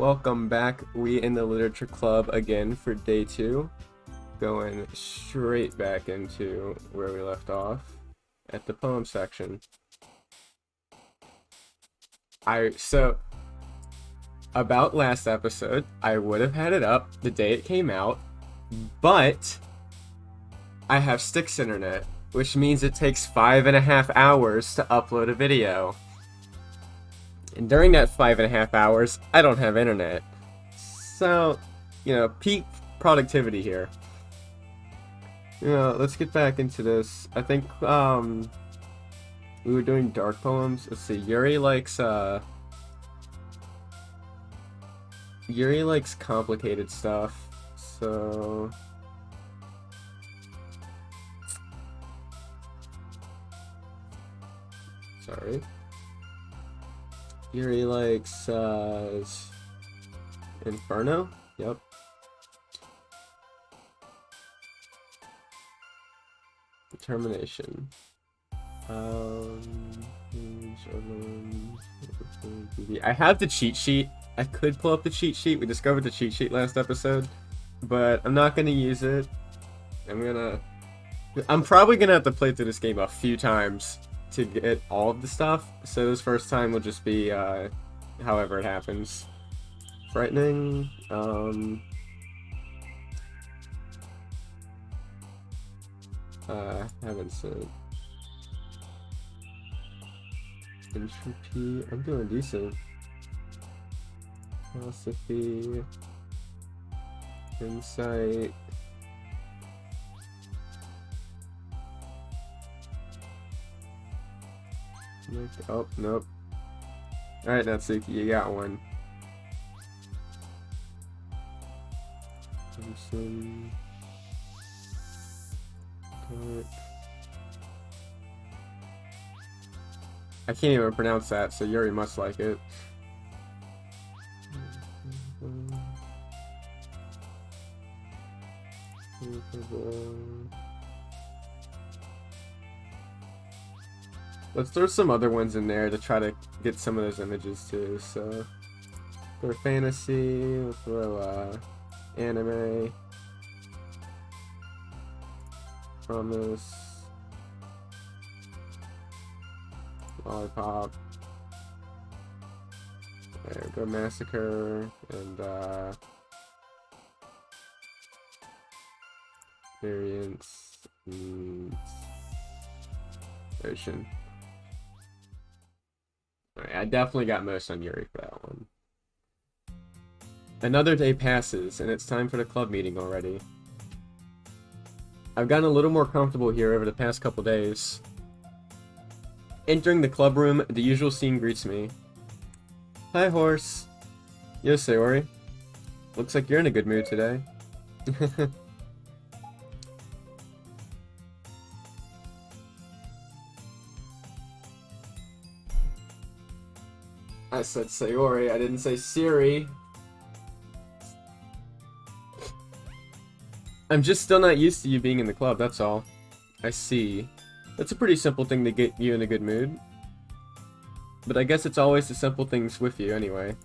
Welcome back. We in the Literature Club again for day 2. Going straight back into where we left off at the poem section. So about last episode, I would have had it up the day it came out, but I have Styx internet, which means it takes 5.5 hours to upload a video. And during that 5.5 hours, I don't have internet. So, peak productivity here. Let's get back into this. I think, we were doing dark poems. Let's see, Yuri likes complicated stuff, so... Sorry. Yuri likes, Inferno? Yep. Determination. I have the cheat sheet. I could pull up the cheat sheet. We discovered the cheat sheet last episode, but I'm not gonna use it. I'm probably gonna have to play through this game a few times to get all of the stuff, so this first time will just be however it happens. Frightening. Haven't seen Entropy. I'm doing decent. Philosophy. Insight. Oh, nope. Alright, Natsuki, you got one. Thompson. Dark. I can't even pronounce that, so Yuri must like it. Let's throw some other ones in there to try to get some of those images too. So, for fantasy, we'll throw anime, promise, lollipop. There we go, massacre, and variance, and ocean. Alright, I definitely got most on Yuri for that one. Another day passes, and it's time for the club meeting already. I've gotten a little more comfortable here over the past couple days. Entering the club room, the usual scene greets me. Hi, horse. Yo, Sayori. Looks like you're in a good mood today. I said Sayori, I didn't say Siri. I'm just still not used to you being in the club, that's all. I see. That's a pretty simple thing to get you in a good mood. But I guess it's always the simple things with you anyway.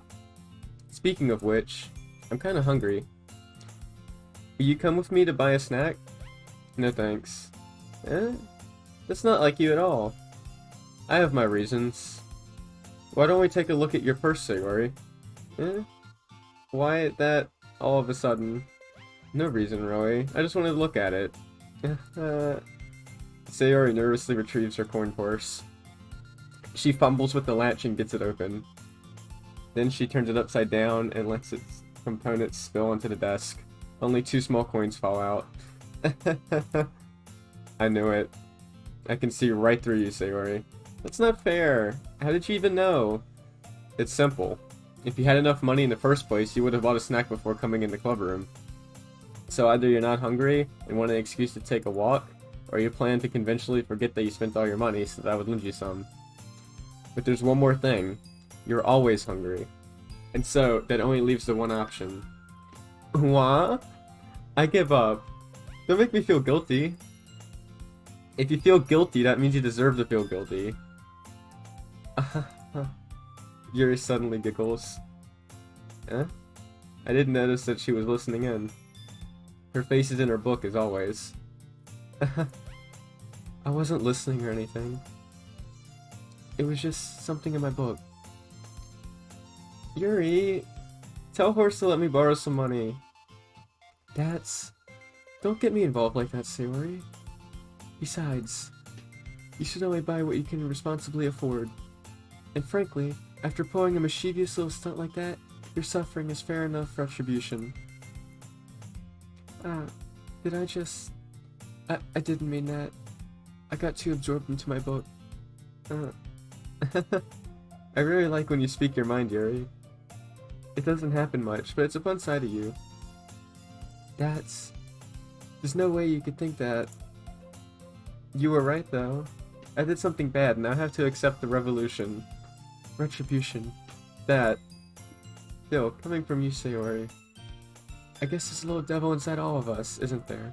Speaking of which, I'm kinda hungry. Will you come with me to buy a snack? No thanks. That's not like you at all. I have my reasons. Why don't we take a look at your purse, Sayori? Why that all of a sudden? No reason, really. I just wanted to look at it. Sayori nervously retrieves her coin purse. She fumbles with the latch and gets it open. Then she turns it upside down and lets its components spill onto the desk. Only 2 small coins fall out. I knew it. I can see right through you, Sayori. That's not fair. How did you even know? It's simple. If you had enough money in the first place, you would have bought a snack before coming in the club room. So either you're not hungry and want an excuse to take a walk, or you plan to conventionally forget that you spent all your money so that I would lend you some. But there's one more thing. You're always hungry. And so, that only leaves the one option. What? I give up. Don't make me feel guilty. If you feel guilty, that means you deserve to feel guilty. Yuri suddenly giggles. Eh? I didn't notice that she was listening in. Her face is in her book, as always. I wasn't listening or anything. It was just something in my book. Yuri, tell Horse to let me borrow some money. Don't get me involved like that, Sayori. Besides, you should only buy what you can responsibly afford. And frankly, after pulling a mischievous little stunt like that, your suffering is fair enough retribution. Did I just... I didn't mean that. I got too absorbed into my book. I really like when you speak your mind, Yuri. It doesn't happen much, but it's a fun side of you. There's no way you could think that. You were right, though. I did something bad, and I have to accept the revolution. Retribution. Still, coming from you, Sayori. I guess there's a little devil inside all of us, isn't there?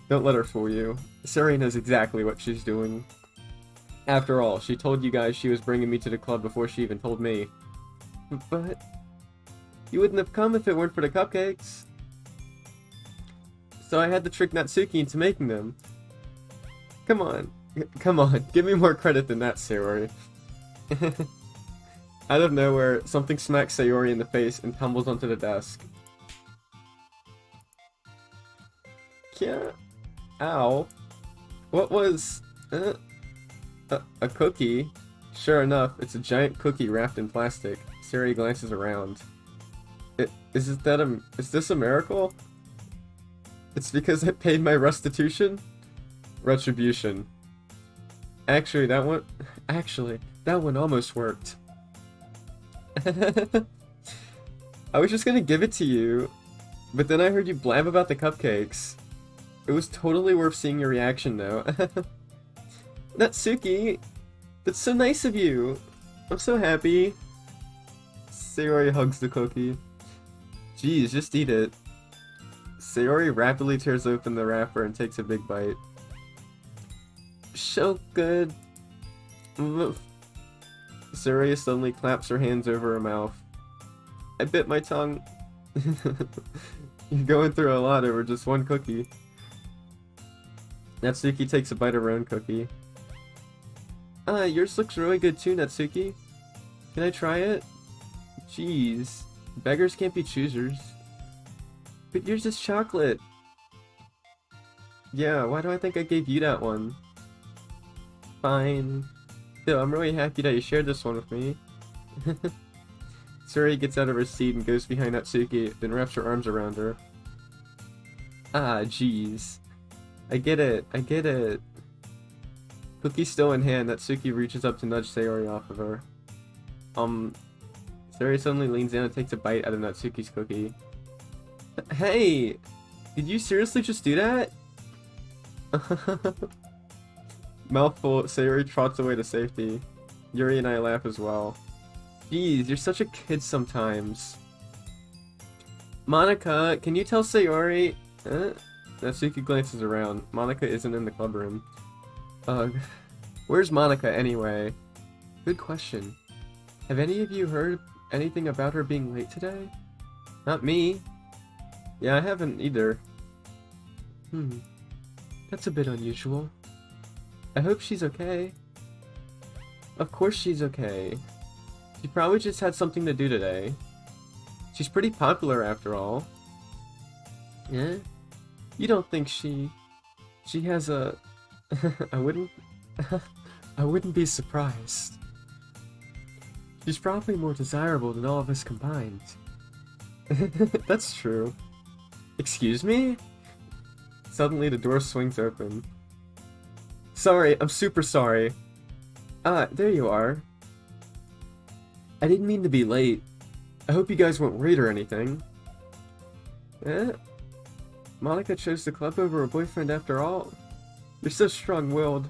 Don't let her fool you. Sayori knows exactly what she's doing. After all, she told you guys she was bringing me to the club before she even told me. But... you wouldn't have come if it weren't for the cupcakes. So I had to trick Natsuki into making them. Come on, give me more credit than that, Sayori. Out of nowhere, something smacks Sayori in the face and tumbles onto the desk. Yeah. Ow. What was... a cookie? Sure enough, it's a giant cookie wrapped in plastic. Sayori glances around. Is this a miracle? It's because I paid my restitution? Retribution. Actually, that one almost worked. I was just gonna give it to you, but then I heard you blab about the cupcakes. It was totally worth seeing your reaction, though. Natsuki! That's so nice of you! I'm so happy. Sayori hugs the cookie. Jeez, just eat it. Sayori rapidly tears open the wrapper and takes a big bite. So good. Sayori suddenly claps her hands over her mouth. I bit my tongue. You're going through a lot over just one cookie. Natsuki takes a bite of her own cookie. Yours looks really good too, Natsuki. Can I try it? Jeez. Beggars can't be choosers. But yours is chocolate. Yeah, why do I think I gave you that one? Fine. Still, I'm really happy that you shared this one with me. Sayori gets out of her seat and goes behind Natsuki, then wraps her arms around her. Ah, jeez. I get it. Cookie still in hand, Natsuki reaches up to nudge Sayori off of her. Sayori suddenly leans in and takes a bite out of Natsuki's cookie. Hey! Did you seriously just do that? Mouthful, Sayori trots away to safety. Yuri and I laugh as well. Jeez, you're such a kid sometimes. Monica, can you tell Sayori... Natsuki glances around. Monica isn't in the club room. Ugh. Where's Monica anyway? Good question. Have any of you heard anything about her being late today? Not me. Yeah, I haven't either. That's a bit unusual. I hope she's okay. Of course she's okay. She probably just had something to do today. She's pretty popular after all. Yeah? You don't think she has a... I wouldn't be surprised. She's probably more desirable than all of us combined. That's true. Excuse me? Suddenly the door swings open. Sorry, I'm super sorry. There you are. I didn't mean to be late. I hope you guys weren't worried or anything. Monica chose the club over a boyfriend after all. You're so strong-willed.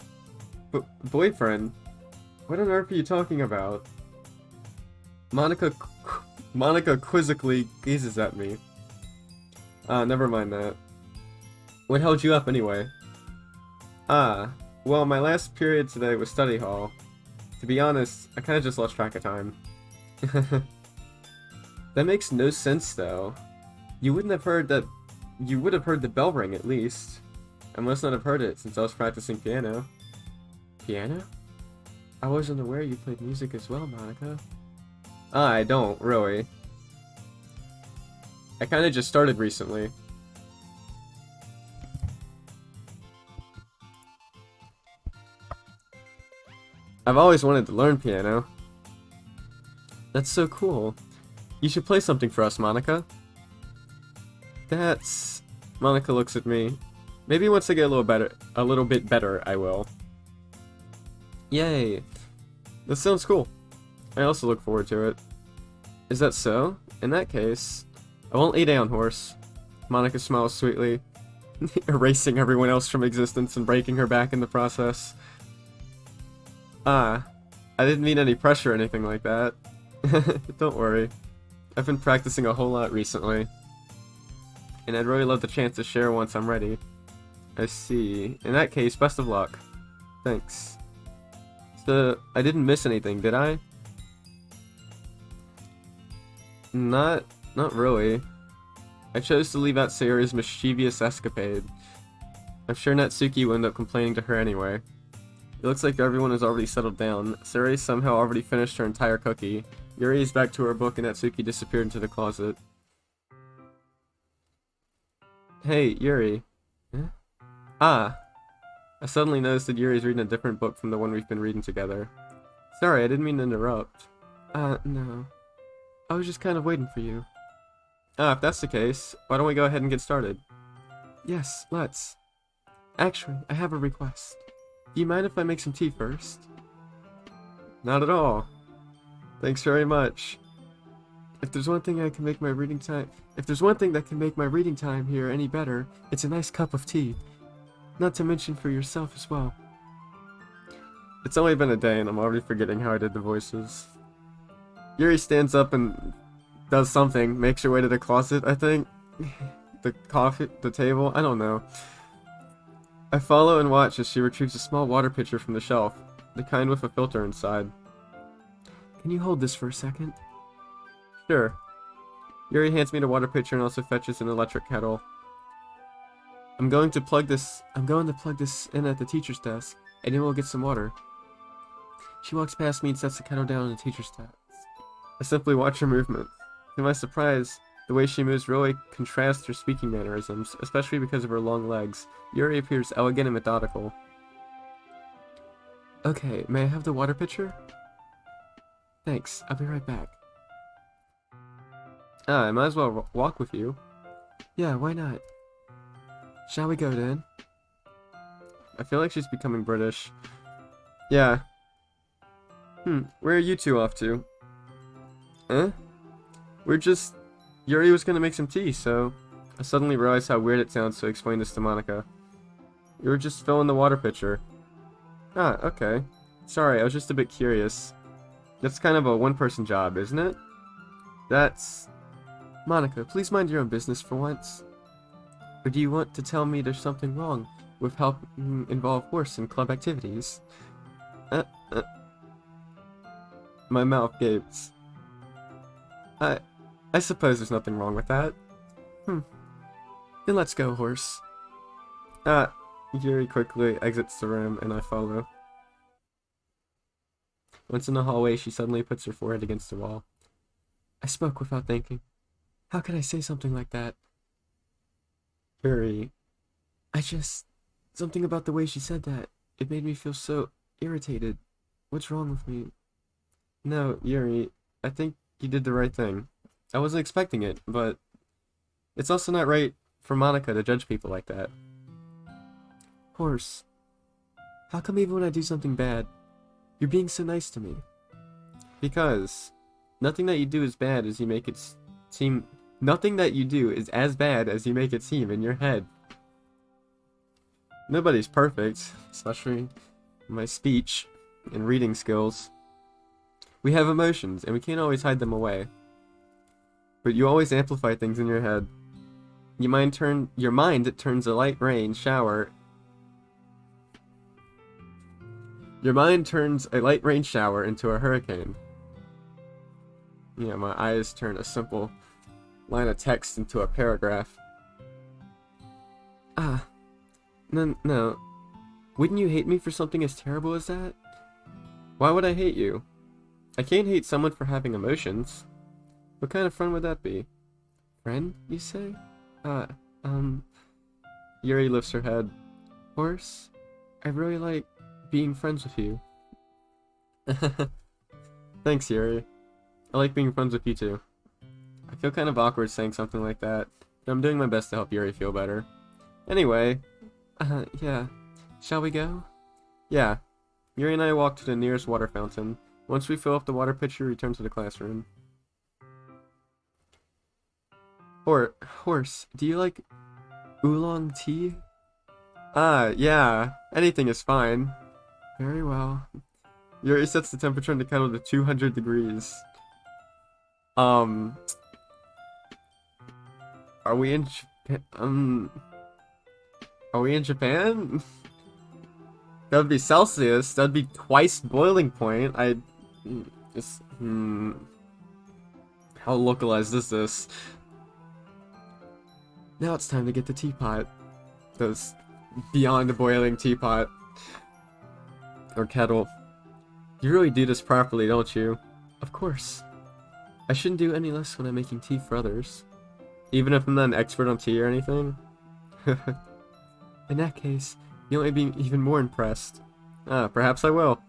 But boyfriend? What on earth are you talking about? Monica quizzically gazes at me. Never mind that. What held you up anyway? Well, my last period today was study hall. To be honest, I kinda just lost track of time. That makes no sense, though. You wouldn't have heard that... You would have heard the bell ring, at least. I must not have heard it, since I was practicing piano. Piano? I wasn't aware you played music as well, Monaco. I don't, really. I kinda just started recently. I've always wanted to learn piano. That's so cool. You should play something for us, Monica. That's... Monica looks at me. Maybe once I get a little bit better, I will. Yay. That sounds cool. I also look forward to it. Is that so? In that case, I won't lay down, horse. Monica smiles sweetly, erasing everyone else from existence and breaking her back in the process. Ah, I didn't mean any pressure or anything like that. Don't worry. I've been practicing a whole lot recently. And I'd really love the chance to share once I'm ready. I see. In that case, best of luck. Thanks. So, I didn't miss anything, did I? Not really. I chose to leave out Sayori's mischievous escapade. I'm sure Natsuki will end up complaining to her anyway. It looks like everyone has already settled down. Sayori somehow already finished her entire cookie. Yuri is back to her book and Natsuki disappeared into the closet. Hey, Yuri. Huh? Ah! I suddenly noticed that Yuri's reading a different book from the one we've been reading together. Sorry, I didn't mean to interrupt. No. I was just kind of waiting for you. Ah, if that's the case, why don't we go ahead and get started? Yes, let's. Actually, I have a request. Do you mind if I make some tea first? Not at all. Thanks very much. If there's one thing that can make my reading time here any better, it's a nice cup of tea. Not to mention for yourself as well. It's only been a day and I'm already forgetting how I did the voices. Yuri stands up and does something, makes her way to the closet, I think. The table, I don't know. I follow and watch as she retrieves a small water pitcher from the shelf, the kind with a filter inside. Can you hold this for a second? Sure. Yuri hands me the water pitcher and also fetches an electric kettle. I'm going to plug this in at the teacher's desk, and then we'll get some water. She walks past me and sets the kettle down on the teacher's desk. I simply watch her movement. To my surprise, the way she moves really contrasts her speaking mannerisms, especially because of her long legs. Yuri appears elegant and methodical. Okay, may I have the water pitcher? Thanks, I'll be right back. Ah, I might as well walk with you. Yeah, why not? Shall we go then? I feel like she's becoming British. Yeah. Where are you two off to? We're just... Yuri was gonna make some tea, so... I suddenly realized how weird it sounds to explain this to Monica. You were just filling the water pitcher. Ah, okay. Sorry, I was just a bit curious. That's kind of a one-person job, isn't it? That's... Monica, please mind your own business for once. Or do you want to tell me there's something wrong with helping involve horse in club activities? My mouth gapes. I suppose there's nothing wrong with that. Then let's go, horse. Yuri quickly exits the room, and I follow. Once in the hallway, she suddenly puts her forehead against the wall. I spoke without thinking. How could I say something like that? Yuri, something about the way she said that. It made me feel so irritated. What's wrong with me? No, Yuri, I think you did the right thing. I wasn't expecting it, but it's also not right for Monica to judge people like that. Horse, how come even when I do something bad, you're being so nice to me? Because nothing that you do is bad as you make it seem... Nothing that you do is as bad as you make it seem in your head. Nobody's perfect, especially my speech and reading skills. We have emotions, and we can't always hide them away. But you always amplify things in your head. Your mind turns a light rain shower. Your mind turns a light rain shower into a hurricane. Yeah, my eyes turn a simple line of text into a paragraph. Ah, no. Wouldn't you hate me for something as terrible as that? Why would I hate you? I can't hate someone for having emotions. What kind of friend would that be? Friend, you say? Yuri lifts her head. Horse, I really like being friends with you. Thanks, Yuri. I like being friends with you too. I feel kind of awkward saying something like that, but I'm doing my best to help Yuri feel better. Anyway, yeah. Shall we go? Yeah. Yuri and I walk to the nearest water fountain. Once we fill up the water pitcher, we return to the classroom. Horse, do you like oolong tea? Yeah. Anything is fine. Very well. Yuri sets the temperature in the kettle to 200 degrees. Are we in Japan? Are we in Japan? That would be Celsius. That would be twice boiling point. How localized is this? Now it's time to get the teapot. Those beyond a boiling teapot. Or kettle. You really do this properly, don't you? Of course. I shouldn't do any less when I'm making tea for others. Even if I'm not an expert on tea or anything? In that case, you'll only be even more impressed. Perhaps I will.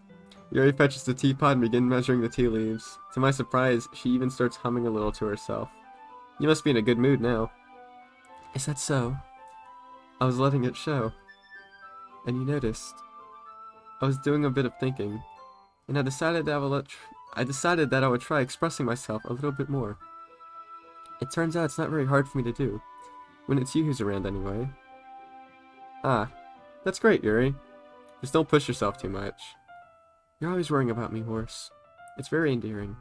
Yuri fetches the teapot and begins measuring the tea leaves. To my surprise, she even starts humming a little to herself. You must be in a good mood now. Is that so? I was letting it show. And you noticed. I was doing a bit of thinking, and I decided that I would try expressing myself a little bit more. It turns out it's not very hard for me to do, when it's you who's around anyway. That's great, Yuri. Just don't push yourself too much. You're always worrying about me, Horse. It's very endearing.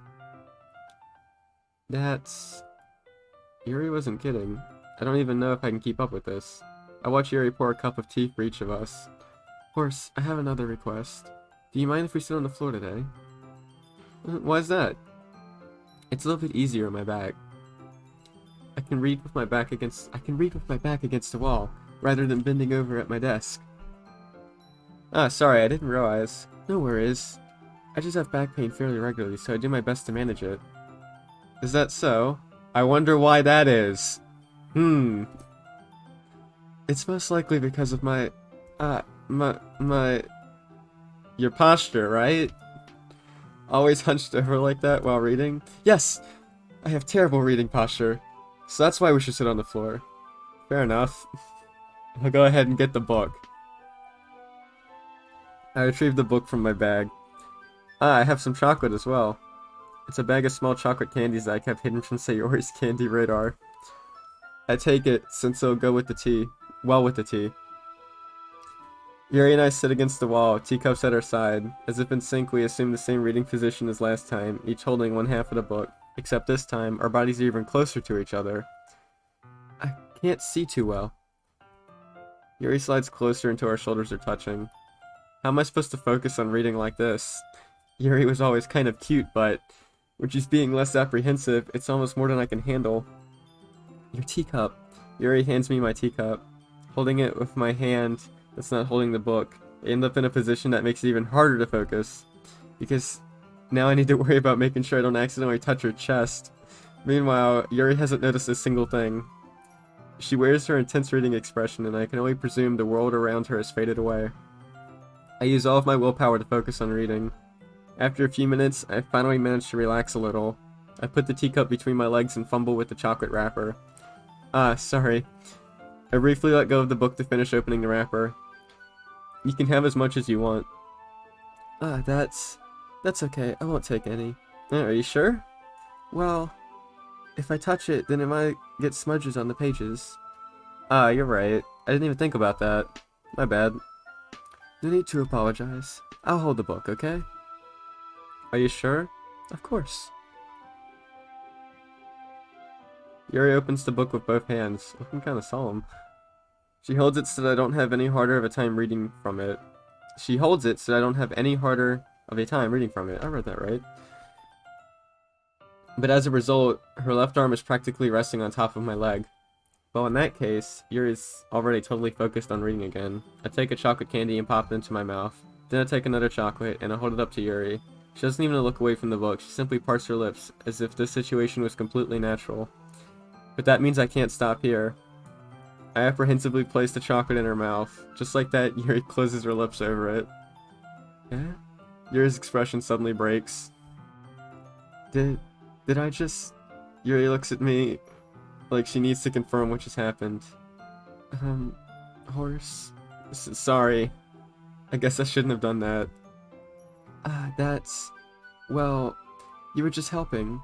Yuri wasn't kidding. I don't even know if I can keep up with this. I watch Yuri pour a cup of tea for each of us. Horse, I have another request. Do you mind if we sit on the floor today? Why's that? It's a little bit easier on my back. I can read with my back against the wall, rather than bending over at my desk. Sorry, I didn't realize. No worries. I just have back pain fairly regularly, so I do my best to manage it. Is that so? I wonder why that is. It's most likely because of your posture, right? Always hunched over like that while reading? Yes! I have terrible reading posture. So that's why we should sit on the floor. Fair enough. I'll go ahead and get the book. I retrieved the book from my bag. I have some chocolate as well. It's a bag of small chocolate candies that I kept hidden from Sayori's candy radar. I take it, since it'll go with the tea. Well with the tea. Yuri and I sit against the wall, teacups at our side. As if in sync, we assume the same reading position as last time, each holding one half of the book. Except this time, our bodies are even closer to each other. I can't see too well. Yuri slides closer until our shoulders are touching. How am I supposed to focus on reading like this? Yuri was always kind of cute, but when she's being less apprehensive, it's almost more than I can handle. Your teacup. Yuri hands me my teacup. Holding it with my hand that's not holding the book, I end up in a position that makes it even harder to focus. Because now I need to worry about making sure I don't accidentally touch her chest. Meanwhile, Yuri hasn't noticed a single thing. She wears her intense reading expression, and I can only presume the world around her has faded away. I use all of my willpower to focus on reading. After a few minutes, I finally manage to relax a little. I put the teacup between my legs and fumble with the chocolate wrapper. Sorry. I briefly let go of the book to finish opening the wrapper. You can have as much as you want. That's okay. I won't take any. Are you sure? Well, if I touch it, then it might get smudges on the pages. You're right. I didn't even think about that. My bad. No need to apologize. I'll hold the book, okay? Are you sure? Of course. Yuri opens the book with both hands, looking kind of solemn. She holds it so that I don't have any harder of a time reading from it. I read that right. But as a result, her left arm is practically resting on top of my leg. Well, in that case, Yuri's already totally focused on reading again. I take a chocolate candy and pop it into my mouth. Then I take another chocolate and I hold it up to Yuri. She doesn't even look away from the book, she simply parts her lips, as if this situation was completely natural. But that means I can't stop here. I apprehensively place the chocolate in her mouth. Just like that, Yuri closes her lips over it. Yeah? Yuri's expression suddenly breaks. Did I just... Yuri looks at me like she needs to confirm what just happened. Horse? Sorry. I guess I shouldn't have done that. Well, you were just helping.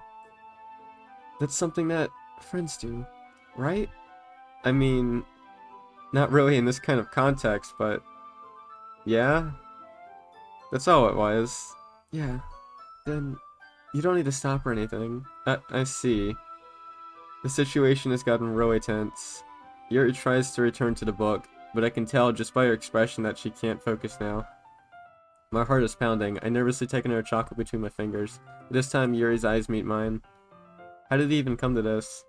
That's something that friends do, right? I mean, not really in this kind of context, but... Yeah? That's all it was. Yeah. Then, you don't need to stop or anything. I see. The situation has gotten really tense. Yuri tries to return to the book, but I can tell just by her expression that she can't focus now. My heart is pounding. I nervously take another chocolate between my fingers. This time, Yuri's eyes meet mine. How did it even come to this?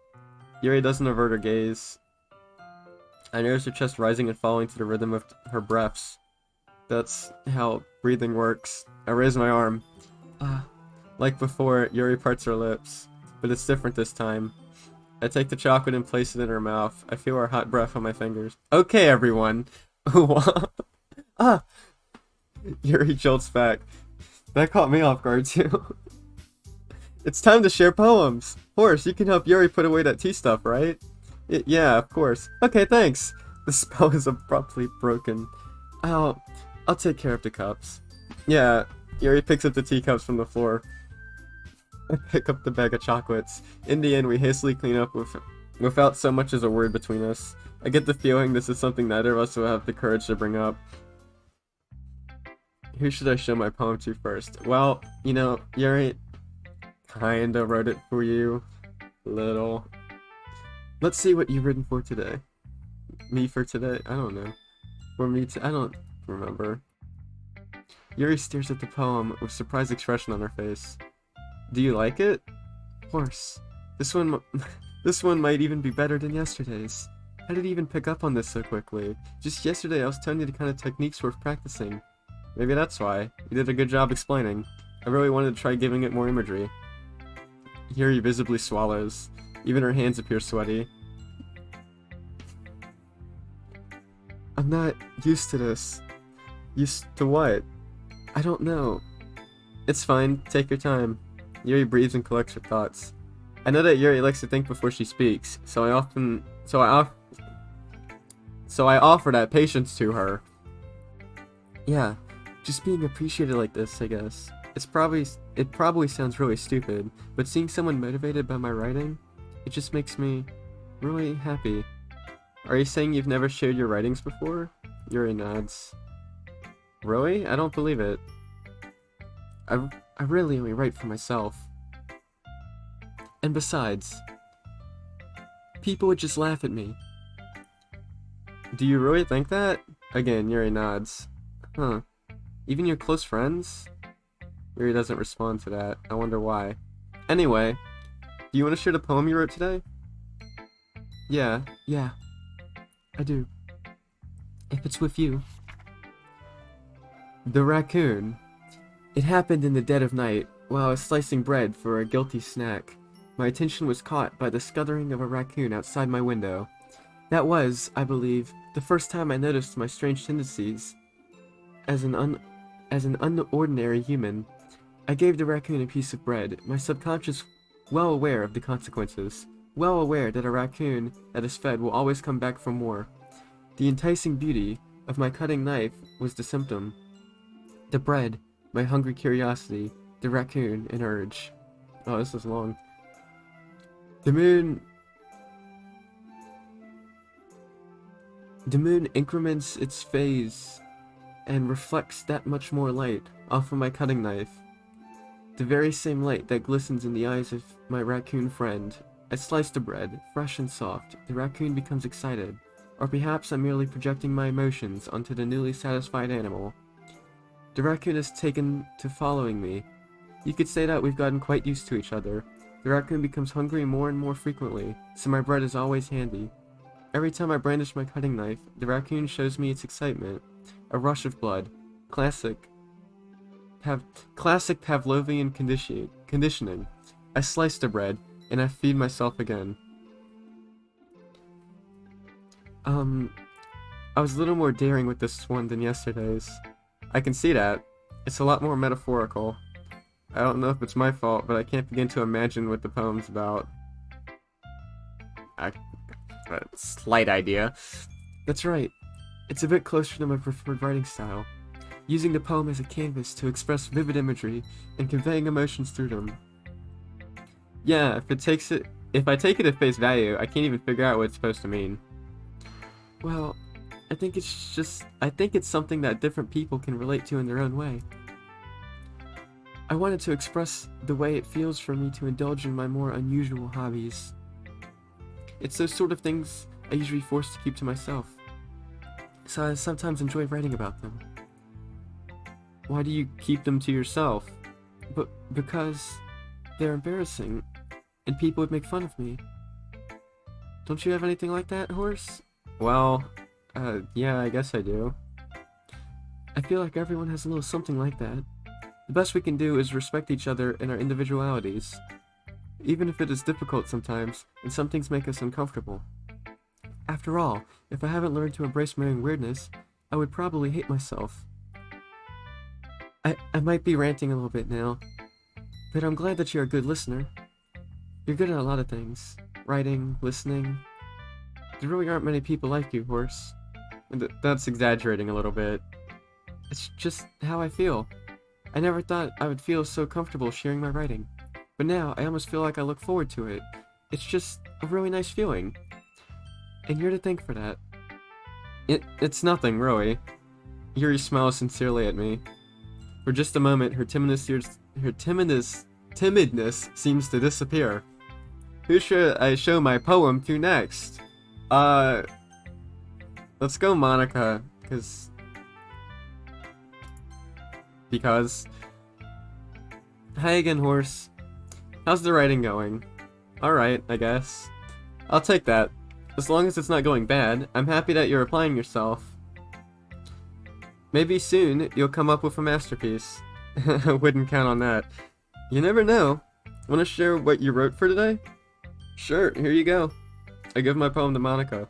Yuri doesn't avert her gaze. I notice her chest rising and falling to the rhythm of her breaths. That's how breathing works. I raise my arm. Like before, Yuri parts her lips, but it's different this time. I take the chocolate and place it in her mouth. I feel her hot breath on my fingers. Okay, everyone. Yuri jolts back. That caught me off guard too. It's time to share poems. Horse, you can help Yuri put away that tea stuff, right? Yeah, of course. Okay, thanks. The spell is abruptly broken. I'll take care of the cups. Yeah, Yuri picks up the teacups from the floor. I pick up the bag of chocolates. In the end, we hastily clean up without so much as a word between us. I get the feeling this is something neither of us will have the courage to bring up. Who should I show my poem to first? Well, you know, Yuri kinda wrote it for you. Little. Let's see what you've written for today. Me for today? I don't know. For me I don't remember. Yuri stares at the poem with surprised expression on her face. Do you like it? Horse. This one might even be better than yesterday's. How did you even pick up on this so quickly? Just yesterday I was telling you the kind of techniques worth practicing. Maybe that's why. You did a good job explaining. I really wanted to try giving it more imagery. Yuri visibly swallows. Even her hands appear sweaty. I'm not used to this. Used to what? I don't know. It's fine. Take your time. Yuri breathes and collects her thoughts. I know that Yuri likes to think before she speaks, so I offer that patience to her. Yeah, just being appreciated like this, I guess. It probably sounds really stupid, but seeing someone motivated by my writing, it just makes me really happy. Are you saying you've never shared your writings before? Yuri nods. Really? I don't believe it. I really only write for myself. And besides, people would just laugh at me. Do you really think that? Again, Yuri nods. Huh. Even your close friends? Yuri doesn't respond to that. I wonder why. Anyway, do you want to share the poem you wrote today? Yeah, I do. If it's with you. The raccoon. It happened in the dead of night, while I was slicing bread for a guilty snack. My attention was caught by the scuttling of a raccoon outside my window. That was, I believe, the first time I noticed my strange tendencies. As an unordinary human, I gave the raccoon a piece of bread, my subconscious well aware of the consequences, well aware that a raccoon that is fed will always come back for more. The enticing beauty of my cutting knife was the symptom. The bread, my hungry curiosity, the raccoon, an urge. Oh, this is long. The moon increments its phase and reflects that much more light off of my cutting knife. The very same light that glistens in the eyes of my raccoon friend. I slice the bread, fresh and soft. The raccoon becomes excited. Or perhaps I'm merely projecting my emotions onto the newly satisfied animal. The raccoon has taken to following me. You could say that we've gotten quite used to each other. The raccoon becomes hungry more and more frequently, so my bread is always handy. Every time I brandish my cutting knife, the raccoon shows me its excitement. A rush of blood. Classic Pavlovian conditioning. I slice the bread, and I feed myself again. I was a little more daring with this one than yesterday's. I can see that. It's a lot more metaphorical. I don't know if it's my fault, but I can't begin to imagine what the poem's about. A slight idea. That's right. It's a bit closer to my preferred writing style. Using the poem as a canvas to express vivid imagery and conveying emotions through them. Yeah, if I take it at face value, I can't even figure out what it's supposed to mean. Well, I think it's something that different people can relate to in their own way. I wanted to express the way it feels for me to indulge in my more unusual hobbies. It's those sort of things I usually force to keep to myself, so I sometimes enjoy writing about them. Why do you keep them to yourself? Because they're embarrassing, and people would make fun of me. Don't you have anything like that, Horse? Well, yeah, I guess I do. I feel like everyone has a little something like that. The best we can do is respect each other and our individualities, even if it is difficult sometimes, and some things make us uncomfortable. After all, if I haven't learned to embrace my own weirdness, I would probably hate myself. I might be ranting a little bit now, but I'm glad that you're a good listener. You're good at a lot of things. Writing, listening. There really aren't many people like you, Horse. That's exaggerating a little bit. It's just how I feel. I never thought I would feel so comfortable sharing my writing, but now I almost feel like I look forward to it. It's just a really nice feeling. And you're to thank for that. It's nothing, really. Yuri smiles sincerely at me. For just a moment, her timidness seems to disappear. Who should I show my poem to next? Let's go Monaco, because... Hi again, Horse. How's the writing going? Alright, I guess. I'll take that. As long as it's not going bad, I'm happy that you're applying yourself. Maybe soon, you'll come up with a masterpiece. I wouldn't count on that. You never know. Want to share what you wrote for today? Sure, here you go. I give my poem to Monaco.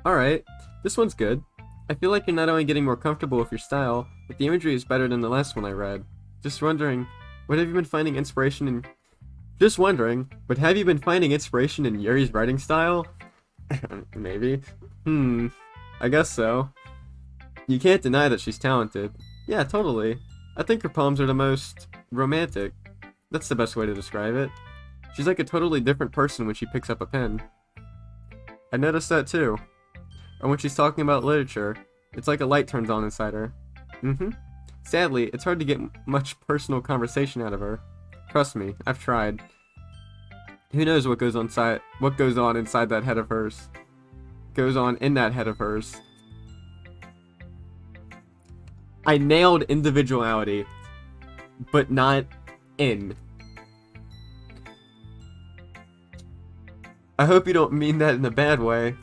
Alright, this one's good. I feel like you're not only getting more comfortable with your style, but the imagery is better than the last one I read. Just wondering, what have you been finding inspiration in... Just wondering, but have you been finding inspiration in Yuri's writing style? Maybe. I guess so. You can't deny that she's talented. Yeah, totally. I think her poems are the most romantic. That's the best way to describe it. She's like a totally different person when she picks up a pen. I noticed that too. Or when she's talking about literature, it's like a light turns on inside her. Sadly, it's hard to get much personal conversation out of her. Trust me, I've tried. Who knows what goes on inside that head of hers? Goes on in that head of hers. I nailed individuality, but not in. I hope you don't mean that in a bad way.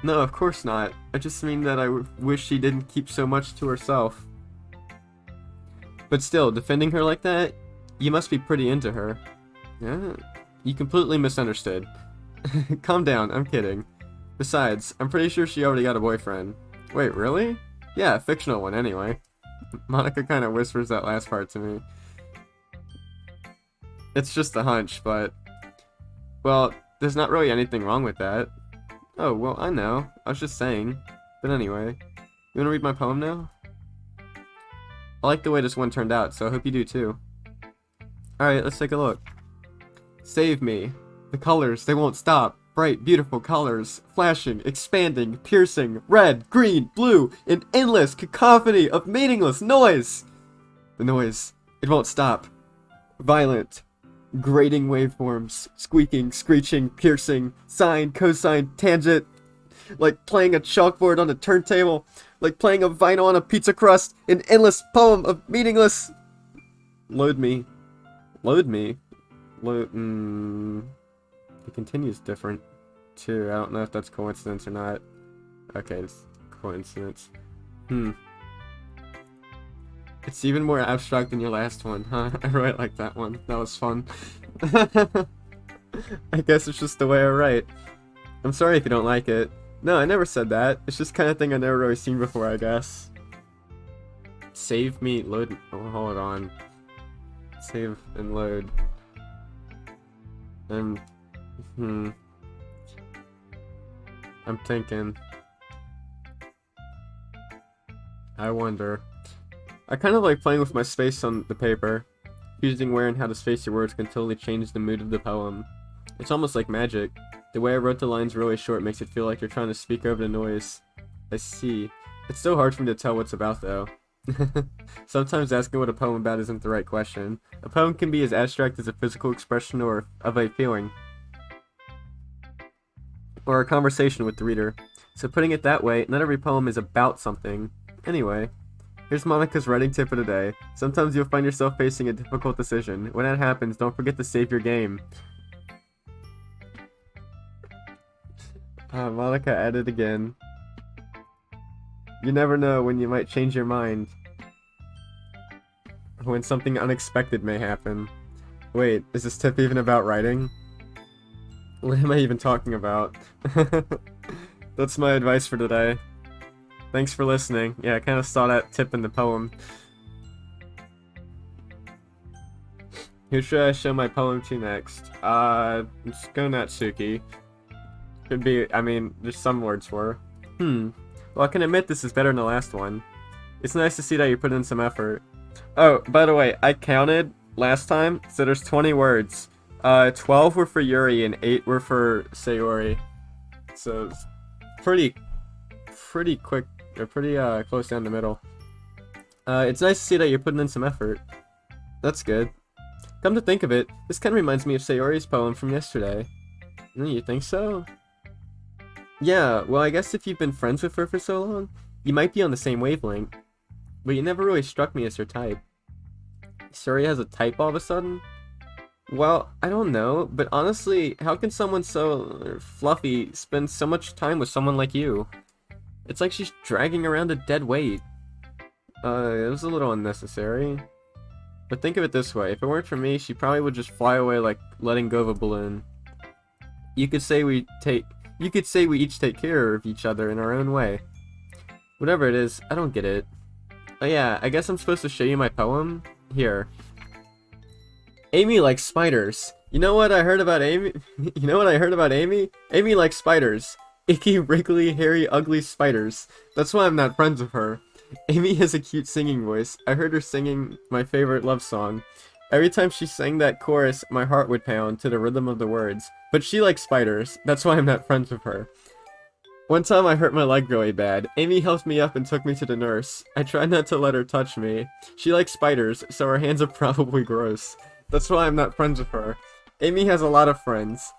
No, of course not. I just mean that I wish she didn't keep so much to herself. But still, defending her like that, you must be pretty into her. Yeah, you completely misunderstood. Calm down, I'm kidding. Besides, I'm pretty sure she already got a boyfriend. Wait, really? Yeah, a fictional one anyway. Monica kind of whispers that last part to me. It's just a hunch, but... Well, there's not really anything wrong with that. Oh, well, I know. I was just saying. But anyway, you wanna read my poem now? I like the way this one turned out, so I hope you do too. Alright, let's take a look. Save me. The colors, they won't stop. Bright, beautiful colors. Flashing, expanding, piercing, red, green, blue, an endless cacophony of meaningless noise. The noise, it won't stop. Violent, grating waveforms. Squeaking, screeching, piercing, sine, cosine, tangent. Like playing a chalkboard on a turntable. Like playing a vinyl on a pizza crust. An endless poem of meaningless... Load me. Load me? The continues different too. I don't know if that's coincidence or not. Okay, it's coincidence. It's even more abstract than your last one, huh? I really like that one. That was fun. I guess it's just the way I write. I'm sorry if you don't like it. No, I never said that. It's just kind of thing I've never really seen before, I guess. Save me, load. Oh, hold on. Save and load. I'm thinking. I wonder. I kind of like playing with my space on the paper. Choosing where and how to space your words can totally change the mood of the poem. It's almost like magic. The way I wrote the lines really short makes it feel like you're trying to speak over the noise. I see. It's so hard for me to tell what's about though. Sometimes asking what a poem about isn't the right question. A poem can be as abstract as a physical expression or of a feeling. Or a conversation with the reader. So putting it that way, not every poem is about something. Anyway. Here's Monica's writing tip of the day. Sometimes you'll find yourself facing a difficult decision. When that happens, don't forget to save your game. Monica added again. You never know when you might change your mind. When something unexpected may happen. Wait, is this tip even about writing? What am I even talking about? That's my advice for today. Thanks for listening. Yeah, I kind of saw that tip in the poem. Who should I show my poem to next? Let's go Natsuki. Could be, I mean, there's some words for her. Well, I can admit this is better than the last one. It's nice to see that you put in some effort. Oh, by the way, I counted last time, so there's 20 words. 12 were for Yuri and 8 were for Sayori. So it's pretty quick, or pretty close down the middle. It's nice to see that you're putting in some effort. That's good. Come to think of it, this kind of reminds me of Sayori's poem from yesterday. You think so? Yeah, well I guess if you've been friends with her for so long, you might be on the same wavelength. But you never really struck me as her type. Sayori has a type all of a sudden? Well, I don't know, but honestly, how can someone so fluffy spend so much time with someone like you? It's like she's dragging around a dead weight. It was a little unnecessary. But think of it this way, if it weren't for me, she probably would just fly away like letting go of a balloon. You could say we each take care of each other in our own way. Whatever it is, I don't get it. Oh yeah, I guess I'm supposed to show you my poem? Here. Amy likes spiders. You know what I heard about Amy? You know what I heard about Amy? Amy likes spiders. Icky, wriggly, hairy, ugly spiders. That's why I'm not friends with her. Amy has a cute singing voice. I heard her singing my favorite love song. Every time she sang that chorus, my heart would pound to the rhythm of the words. But she likes spiders. That's why I'm not friends with her. One time I hurt my leg really bad. Amy helped me up and took me to the nurse. I tried not to let her touch me. She likes spiders, so her hands are probably gross. That's why I'm not friends with her. Amy has a lot of friends.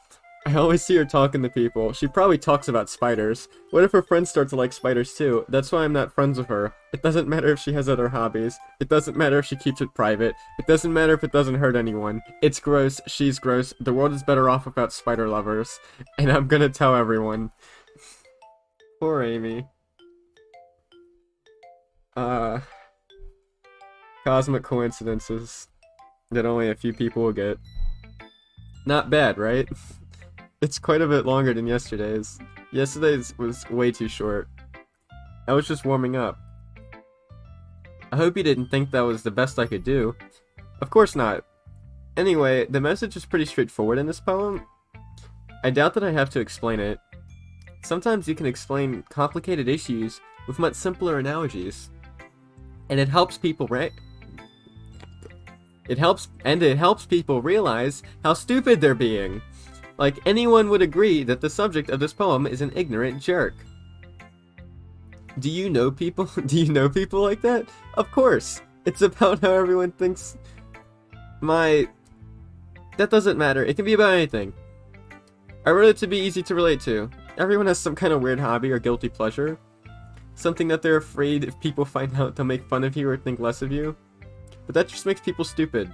I always see her talking to people. She probably talks about spiders. What if her friends start to like spiders too? That's why I'm not friends with her. It doesn't matter if she has other hobbies. It doesn't matter if she keeps it private. It doesn't matter if it doesn't hurt anyone. It's gross. She's gross. The world is better off without spider lovers. And I'm gonna tell everyone. Poor Amy. Cosmic coincidences that only a few people will get. Not bad, right? It's quite a bit longer than yesterday's. Yesterday's was way too short. I was just warming up. I hope you didn't think that was the best I could do. Of course not. Anyway, the message is pretty straightforward in this poem. I doubt that I have to explain it. Sometimes you can explain complicated issues with much simpler analogies. And it helps people It helps people realize how stupid they're being. Like anyone would agree that the subject of this poem is an ignorant jerk. Do you know people? Do you know people like that? Of course. It's about how everyone thinks that doesn't matter. It can be about anything. I wrote it to be easy to relate to. Everyone has some kind of weird hobby or guilty pleasure. Something that they're afraid if people find out they'll make fun of you or think less of you. But that just makes people stupid.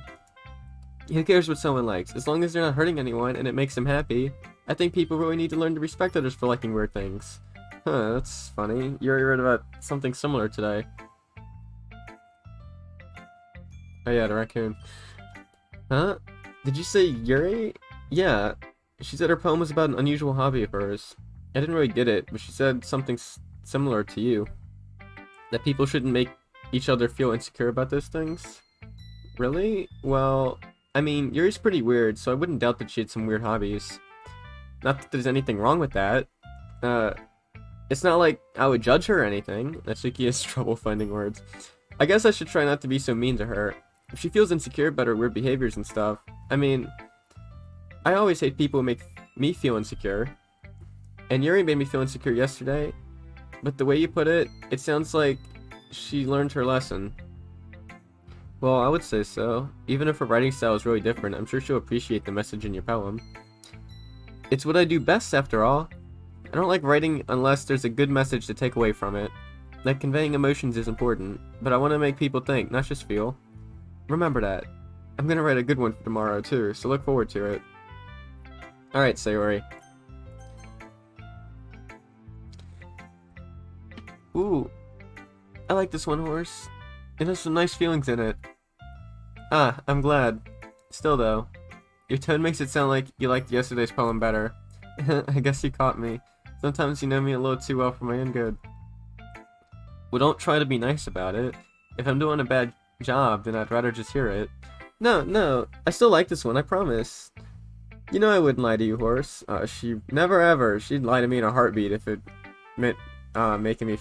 Who cares what someone likes? As long as they're not hurting anyone and it makes them happy. I think people really need to learn to respect others for liking weird things. Huh, that's funny. You already read about something similar today. Oh yeah, the raccoon. Huh? Did you say Yuri? Yeah. She said her poem was about an unusual hobby of hers. I didn't really get it, but she said something similar to you. That people shouldn't make each other feel insecure about those things. Really? Well, I mean, Yuri's pretty weird, so I wouldn't doubt that she had some weird hobbies. Not that there's anything wrong with that. It's not like I would judge her or anything. Natsuki has trouble finding words. I guess I should try not to be so mean to her. If she feels insecure about her weird behaviors and stuff, I mean, I always hate people who make me feel insecure. And Yuri made me feel insecure yesterday, but the way you put it, it sounds like she learned her lesson. Well, I would say so. Even if her writing style is really different, I'm sure she'll appreciate the message in your poem. It's what I do best, after all. I don't like writing unless there's a good message to take away from it. Like, conveying emotions is important, but I want to make people think, not just feel. Remember that. I'm gonna write a good one for tomorrow, too, so look forward to it. Alright, Sayori. Ooh. I like this one, Horse. It has some nice feelings in it. Ah, I'm glad. Still though, your tone makes it sound like you liked yesterday's poem better. I guess you caught me. Sometimes you know me a little too well for my own good. Well, don't try to be nice about it. If I'm doing a bad job, then I'd rather just hear it. No, I still like this one, I promise. You know I wouldn't lie to you, Horse. She never ever. She'd lie to me in a heartbeat if it meant making me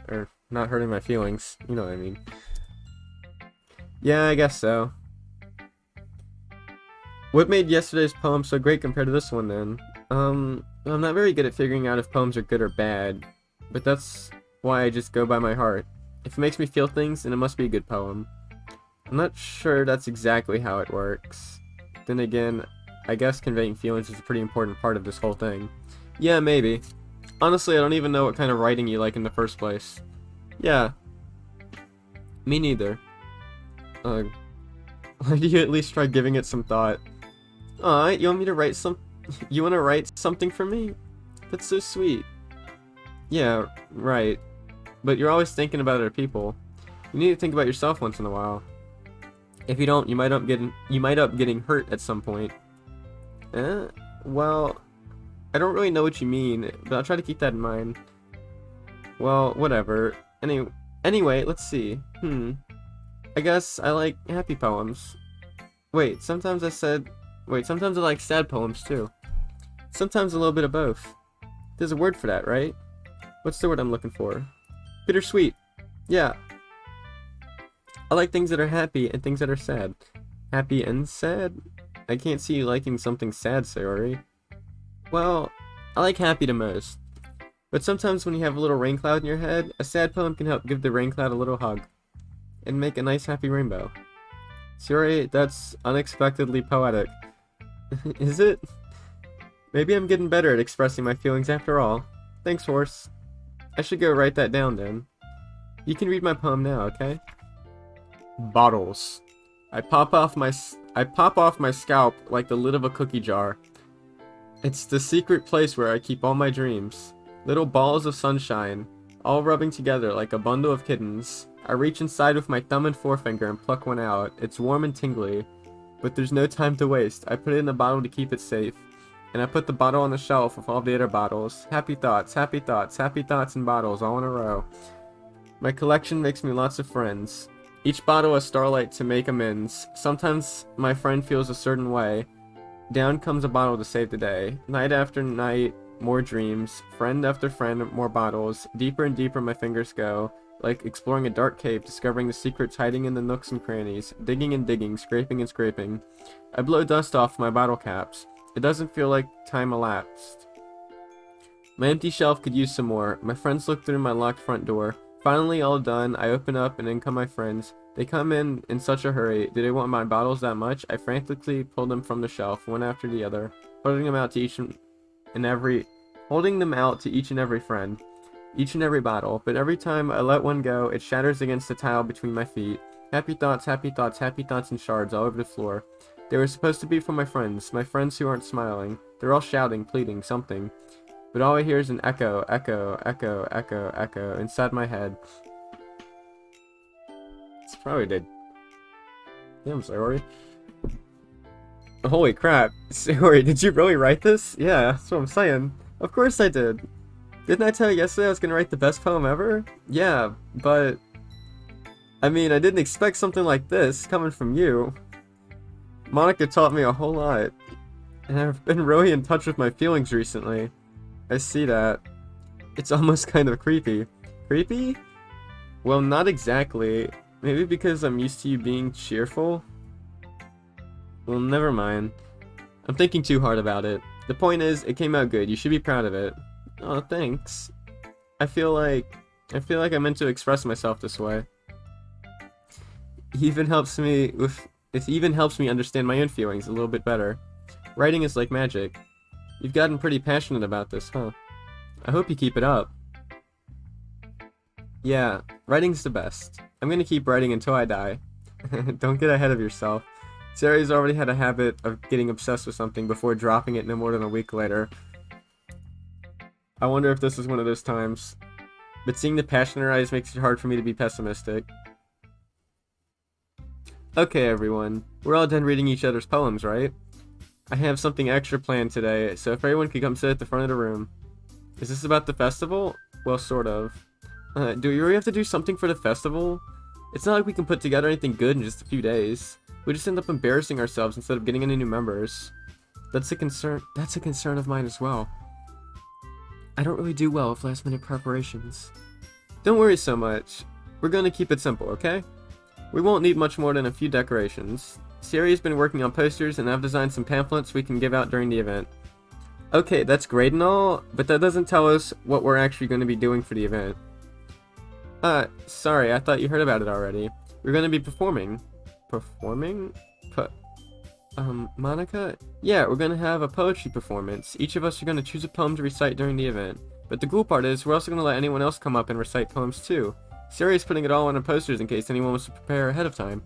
or not hurting my feelings. You know what I mean. Yeah, I guess so. What made yesterday's poem so great compared to this one, then? I'm not very good at figuring out if poems are good or bad, but that's why I just go by my heart. If it makes me feel things, then it must be a good poem. I'm not sure that's exactly how it works. Then again, I guess conveying feelings is a pretty important part of this whole thing. Yeah, maybe. Honestly, I don't even know what kind of writing you like in the first place. Yeah. Me neither. Why do you at least try giving it some thought? Aw, you want me to write you want to write something for me? That's so sweet. Yeah, right. But you're always thinking about other people. You need to think about yourself once in a while. If you don't, you might up getting hurt at some point. Well, I don't really know what you mean, but I'll try to keep that in mind. Well, whatever. Anyway, let's see. I guess I like happy poems. Wait, sometimes I like sad poems too. Sometimes a little bit of both. There's a word for that, right? What's the word I'm looking for? Bittersweet. Yeah. I like things that are happy and things that are sad. Happy and sad? I can't see you liking something sad, Sayori. Well, I like happy the most. But sometimes when you have a little rain cloud in your head, a sad poem can help give the rain cloud a little hug. And make a nice happy rainbow. Sayori, that's unexpectedly poetic. Is it? Maybe I'm getting better at expressing my feelings after all. Thanks, Horse. I should go write that down then. You can read my poem now, okay? Bottles. I pop off my scalp like the lid of a cookie jar. It's the secret place where I keep all my dreams. Little balls of sunshine, all rubbing together like a bundle of kittens. I reach inside with my thumb and forefinger and pluck one out. It's warm and tingly, but there's no time to waste. I put it in the bottle to keep it safe. And I put the bottle on the shelf with all the other bottles. Happy thoughts, happy thoughts, happy thoughts and bottles all in a row. My collection makes me lots of friends. Each bottle a starlight to make amends. Sometimes my friend feels a certain way. Down comes a bottle to save the day. Night after night, more dreams. Friend after friend, more bottles. Deeper and deeper my fingers go. Like exploring a dark cave, discovering the secrets hiding in the nooks and crannies. Digging and digging, scraping and scraping. I blow dust off my bottle caps. It doesn't feel like time elapsed. My empty shelf could use some more. My friends look through my locked front door. Finally, all done, I open up and in come my friends. They come in such a hurry. Do they want my bottles that much? I frantically pull them from the shelf, one after the other, holding them out to each and every friend, each and every bottle. But every time I let one go, it shatters against the tile between my feet. Happy thoughts, happy thoughts, happy thoughts in shards all over the floor. They were supposed to be for my friends who aren't smiling. They're all shouting, pleading, something. But all I hear is an echo, echo, echo, echo, echo inside my head. It's probably dead. Damn, Sayori. Holy crap. Sayori, did you really write this? Yeah, that's what I'm saying. Of course I did. Didn't I tell you yesterday I was gonna write the best poem ever? Yeah, but... I mean, I didn't expect something like this coming from you. Monaco taught me a whole lot. And I've been really in touch with my feelings recently. I see that. It's almost kind of creepy. Creepy? Well, not exactly. Maybe because I'm used to you being cheerful? Well, never mind. I'm thinking too hard about it. The point is, it came out good. You should be proud of it. Oh, thanks. I feel like I'm meant to express myself this way. It even helps me understand my own feelings a little bit better. Writing is like magic. You've gotten pretty passionate about this, huh? I hope you keep it up. Yeah, writing's the best. I'm gonna keep writing until I die. Don't get ahead of yourself. Sayori's already had a habit of getting obsessed with something before dropping it no more than a week later. I wonder if this is one of those times. But seeing the passion in her eyes makes it hard for me to be pessimistic. Okay, everyone. We're all done reading each other's poems, right? I have something extra planned today, so if everyone could come sit at the front of the room. Is this about the festival? Well, sort of. Do we really have to do something for the festival? It's not like we can put together anything good in just a few days. We just end up embarrassing ourselves instead of getting any new members. That's a concern of mine as well. I don't really do well with last-minute preparations. Don't worry so much. We're gonna keep it simple, okay? We won't need much more than a few decorations. Sayori's been working on posters, and I've designed some pamphlets we can give out during the event. Okay, that's great and all, but that doesn't tell us what we're actually going to be doing for the event. Sorry, I thought you heard about it already. We're going to be performing. Performing? Monica? Yeah, we're going to have a poetry performance. Each of us are going to choose a poem to recite during the event. But the cool part is, we're also going to let anyone else come up and recite poems too. Sayori's putting it all on her posters in case anyone wants to prepare ahead of time.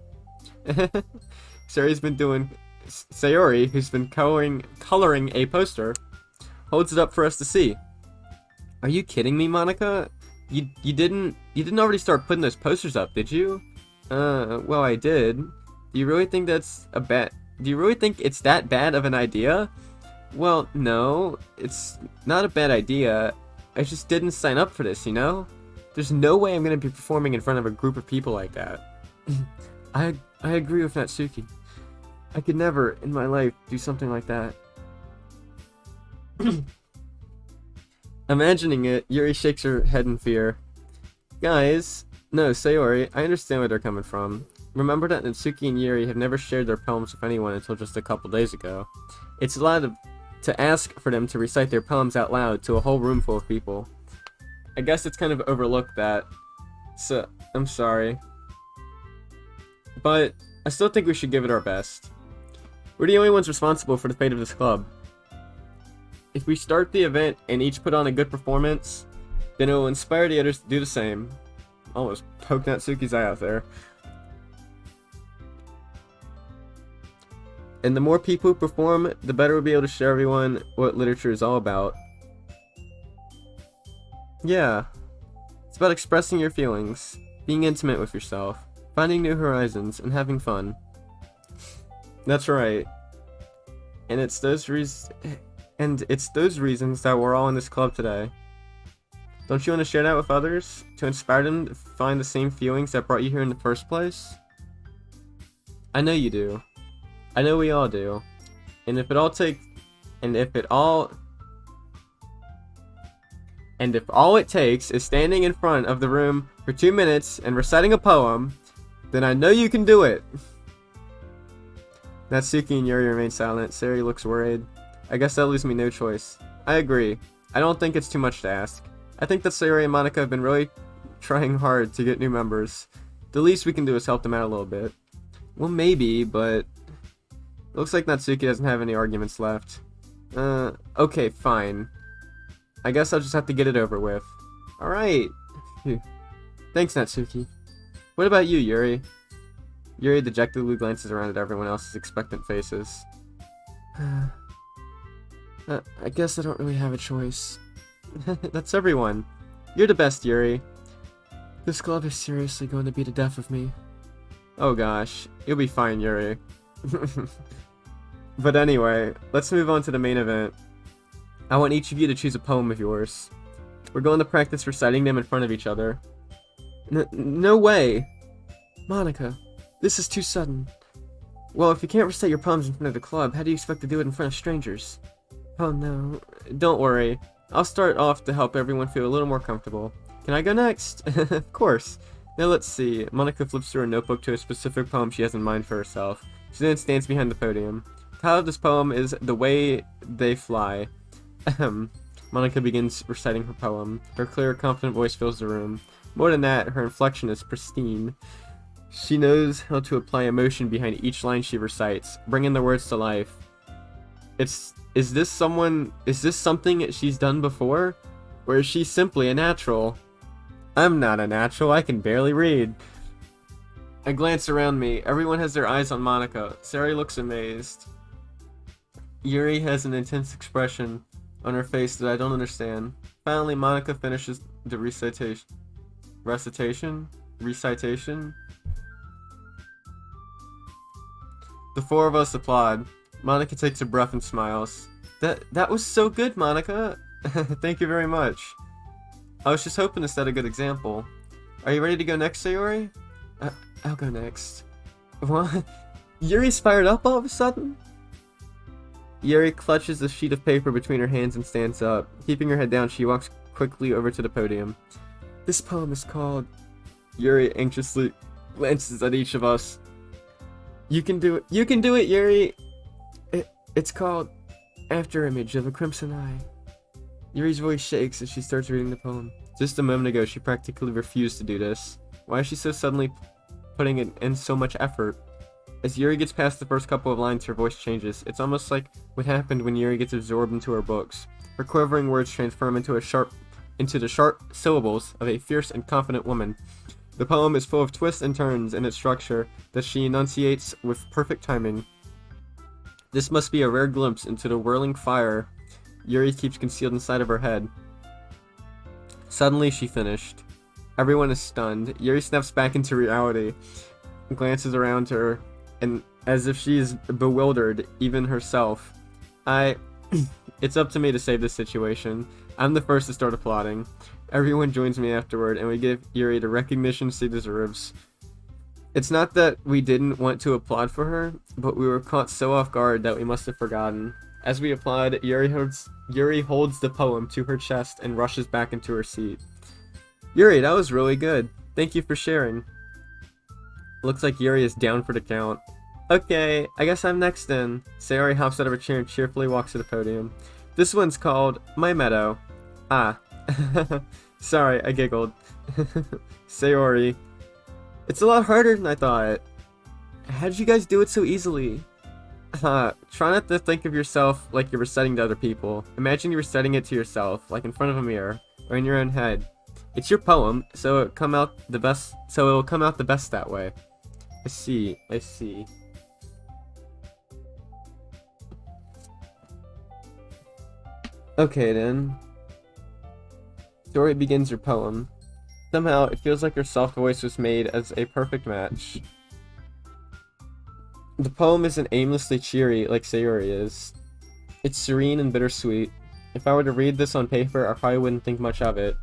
Sayori, who's been coloring a poster, holds it up for us to see. Are you kidding me, Monica? You didn't already start putting those posters up, did you? Well, I did. Do you really think it's that bad of an idea? Well, no, it's not a bad idea. I just didn't sign up for this, you know? There's no way I'm gonna be performing in front of a group of people like that. I agree with Natsuki. I could never, in my life, do something like that. Imagining it, Yuri shakes her head in fear. Guys, no, Sayori, I understand where they're coming from. Remember that Natsuki and Yuri have never shared their poems with anyone until just a couple days ago. It's allowed to ask for them to recite their poems out loud to a whole room full of people. I guess it's kind of overlooked that. So, I'm sorry. But, I still think we should give it our best. We're the only ones responsible for the fate of this club. If we start the event and each put on a good performance, then it will inspire the others to do the same. Almost poked Natsuki's eye out there. And the more people who perform, the better we'll be able to show everyone what literature is all about. Yeah. It's about expressing your feelings, being intimate with yourself, finding new horizons, and having fun. That's right. And it's those reasons that we're all in this club today. Don't you want to share that with others? To inspire them to find the same feelings that brought you here in the first place? I know you do. I know we all do. And if all it takes is standing in front of the room for 2 minutes and reciting a poem, then I know you can do it. Natsuki and Yuri remain silent. Sayori looks worried. I guess that leaves me no choice. I agree. I don't think it's too much to ask. I think that Sayori and Monica have been really trying hard to get new members. The least we can do is help them out a little bit. Well, maybe, but... It looks like Natsuki doesn't have any arguments left. Okay, fine. I guess I'll just have to get it over with. Alright. Thanks, Natsuki. What about you, Yuri? Yuri dejectedly glances around at everyone else's expectant faces. I guess I don't really have a choice. That's everyone. You're the best, Yuri. This club is seriously going to be the death of me. Oh gosh, you'll be fine, Yuri. But anyway, let's move on to the main event. I want each of you to choose a poem of yours. We're going to practice reciting them in front of each other. No way! Monica, this is too sudden. Well, if you can't recite your poems in front of the club, how do you expect to do it in front of strangers? Oh no. Don't worry. I'll start off to help everyone feel a little more comfortable. Can I go next? Of course. Now let's see. Monica flips through her notebook to a specific poem she has in mind for herself. She then stands behind the podium. The title of this poem is The Way They Fly. Monica begins reciting her poem. Her clear, confident voice fills the room. More than that, her inflection is pristine. She knows how to apply emotion behind each line she recites, bringing the words to life. Is this something she's done before? Or is she simply a natural? I'm not a natural, I can barely read. I glance around me. Everyone has their eyes on Monica. Sari looks amazed. Yuri has an intense expression on her face that I don't understand. Finally, Monica finishes the recitation. The four of us applaud. Monica takes a breath and smiles. That was so good, Monica. Thank you very much. I was just hoping to set a good example. Are you ready to go next, Sayori? I'll go next. What? Yuri's fired up all of a sudden? Yuri clutches a sheet of paper between her hands and stands up. Keeping her head down, she walks quickly over to the podium. This poem is called... Yuri anxiously glances at each of us. You can do it. You can do it, Yuri! It's called After Image of a Crimson Eye. Yuri's voice shakes as she starts reading the poem. Just a moment ago, she practically refused to do this. Why is she so suddenly putting in so much effort? As Yuri gets past the first couple of lines, her voice changes. It's almost like what happened when Yuri gets absorbed into her books. Her quivering words transform into the sharp syllables of a fierce and confident woman. The poem is full of twists and turns in its structure that she enunciates with perfect timing. This must be a rare glimpse into the whirling fire Yuri keeps concealed inside of her head. Suddenly, she finished. Everyone is stunned. Yuri snaps back into reality, glances around her, and as if she is bewildered, even herself. It's up to me to save this situation. I'm the first to start applauding. Everyone joins me afterward, and we give Yuri the recognition she deserves. It's not that we didn't want to applaud for her, but we were caught so off guard that we must have forgotten. As we applaud, Yuri holds the poem to her chest and rushes back into her seat. Yuri, that was really good. Thank you for sharing. Looks like Yuri is down for the count. Okay, I guess I'm next then. Sayori hops out of her chair and cheerfully walks to the podium. This one's called My Meadow. Ah. Sorry, I giggled. Sayori. It's a lot harder than I thought. How did you guys do it so easily? Try not to think of yourself like you're reciting to other people. Imagine you're reciting it to yourself, like in front of a mirror, or in your own head. It's your poem, so it'll come out the best that way. I see. Okay then. Story begins her poem. Somehow, it feels like her soft voice was made as a perfect match. The poem isn't aimlessly cheery like Sayori is. It's serene and bittersweet. If I were to read this on paper, I probably wouldn't think much of it.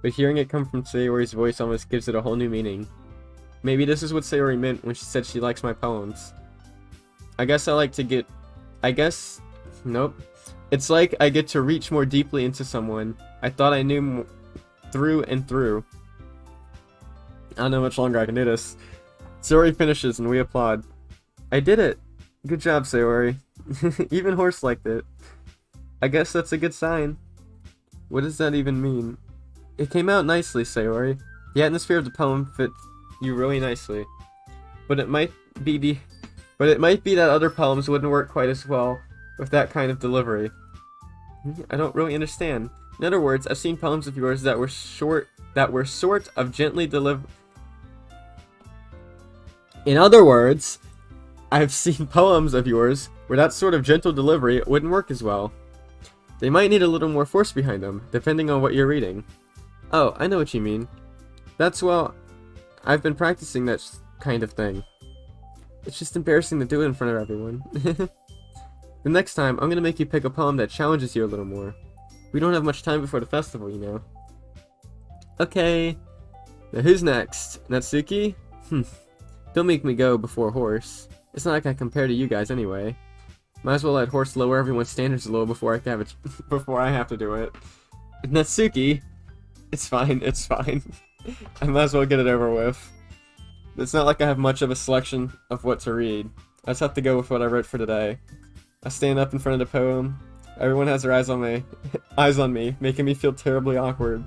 But hearing it come from Sayori's voice almost gives it a whole new meaning. Maybe this is what Sayori meant when she said she likes my poems. Nope. It's like I get to reach more deeply into someone I thought I knew through and through. I don't know how much longer I can do this. Sayori finishes and we applaud. I did it! Good job, Sayori. Even Horse liked it. I guess that's a good sign. What does that even mean? It came out nicely, Sayori. The atmosphere of the poem fits you really nicely. But it might be that other poems wouldn't work quite as well with that kind of delivery. I don't really understand. In other words, I've seen poems of yours that were sort of gently delivered. In other words, I've seen poems of yours where that sort of gentle delivery wouldn't work as well. They might need a little more force behind them, depending on what you're reading. Oh, I know what you mean. That's, well, I've been practicing that kind of thing. It's just embarrassing to do it in front of everyone. The next time, I'm gonna make you pick a poem that challenges you a little more. We don't have much time before the festival, you know. Okay. Now who's next? Natsuki? Don't make me go before Horse. It's not like I compare to you guys anyway. Might as well let Horse lower everyone's standards a little before I have before I have to do it. Natsuki? It's fine, it's fine. I might as well get it over with. It's not like I have much of a selection of what to read. I just have to go with what I wrote for today. I stand up in front of the poem. Everyone has their eyes on me, making me feel terribly awkward.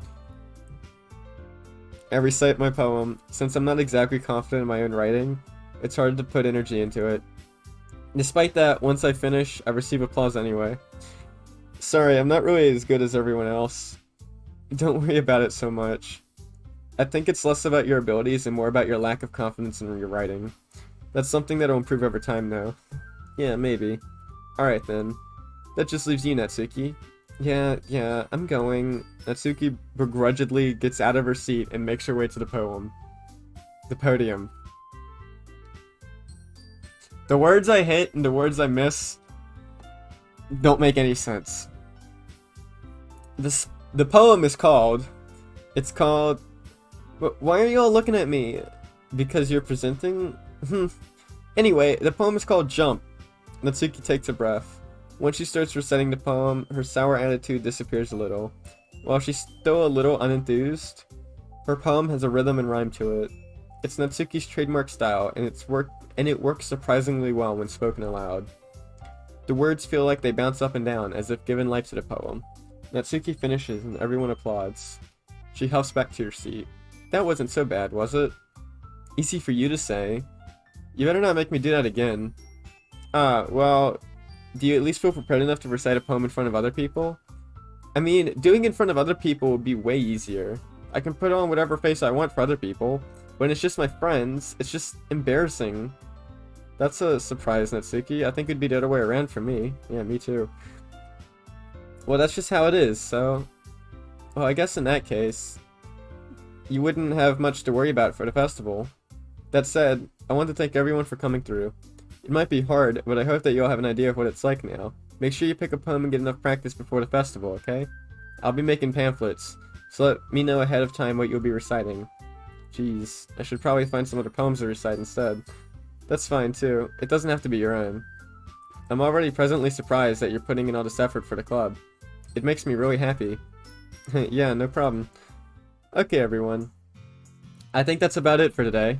I recite my poem. Since I'm not exactly confident in my own writing, it's hard to put energy into it. Despite that, once I finish, I receive applause anyway. Sorry, I'm not really as good as everyone else. Don't worry about it so much. I think it's less about your abilities and more about your lack of confidence in your writing. That's something that'll improve over time though. Yeah, maybe. Alright then. That just leaves you, Natsuki. Yeah, I'm going. Natsuki begrudgingly gets out of her seat and makes her way to the podium. The words I hit and the words I miss don't make any sense. The poem is called... It's called... Why are you all looking at me? Because you're presenting? Anyway, the poem is called Jump. Natsuki takes a breath. Once she starts reciting the poem, her sour attitude disappears a little. While she's still a little unenthused, her poem has a rhythm and rhyme to it. It's Natsuki's trademark style, and it works surprisingly well when spoken aloud. The words feel like they bounce up and down, as if giving life to the poem. Natsuki finishes, and everyone applauds. She huffs back to her seat. That wasn't so bad, was it? Easy for you to say. You better not make me do that again. Well, do you at least feel prepared enough to recite a poem in front of other people? I mean, doing it in front of other people would be way easier. I can put on whatever face I want for other people. When it's just my friends, it's just embarrassing. That's a surprise, Natsuki. I think it'd be the other way around for me. Yeah, me too. Well, that's just how it is, so... Well, I guess in that case, you wouldn't have much to worry about for the festival. That said, I want to thank everyone for coming through. It might be hard, but I hope that you all have an idea of what it's like now. Make sure you pick a poem and get enough practice before the festival, okay? I'll be making pamphlets, so let me know ahead of time what you'll be reciting. Jeez, I should probably find some other poems to recite instead. That's fine too, it doesn't have to be your own. I'm already presently surprised that you're putting in all this effort for the club. It makes me really happy. Yeah, no problem. Okay everyone. I think that's about it for today.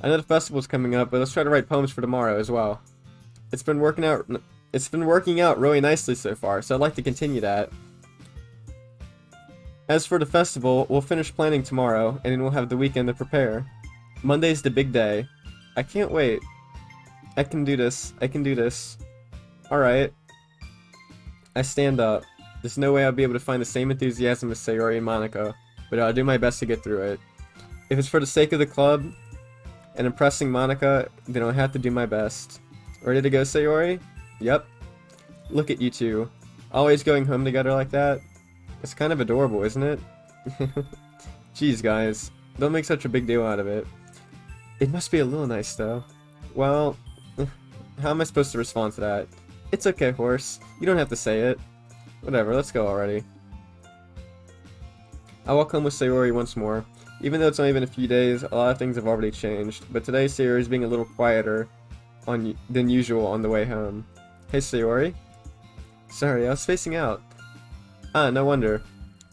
I know the festival's coming up, but let's try to write poems for tomorrow as well. It's been working out really nicely so far, so I'd like to continue that. As for the festival, we'll finish planning tomorrow, and then we'll have the weekend to prepare. Monday's the big day. I can't wait. I can do this. I can do this. Alright. I stand up. There's no way I'll be able to find the same enthusiasm as Sayori and Monaco, but I'll do my best to get through it. If it's for the sake of the club and impressing Monaca, then I'll have to do my best. Ready to go, Sayori? Yep. Look at you two. Always going home together like that. It's kind of adorable, isn't it? Jeez, guys. Don't make such a big deal out of it. It must be a little nice, though. Well, how am I supposed to respond to that? It's okay, Horse. You don't have to say it. Whatever, let's go already. I walk home with Sayori once more. Even though it's only been a few days, a lot of things have already changed, but today Sayori is being a little quieter than usual on the way home. Hey Sayori? Sorry, I was spacing out. Ah, no wonder.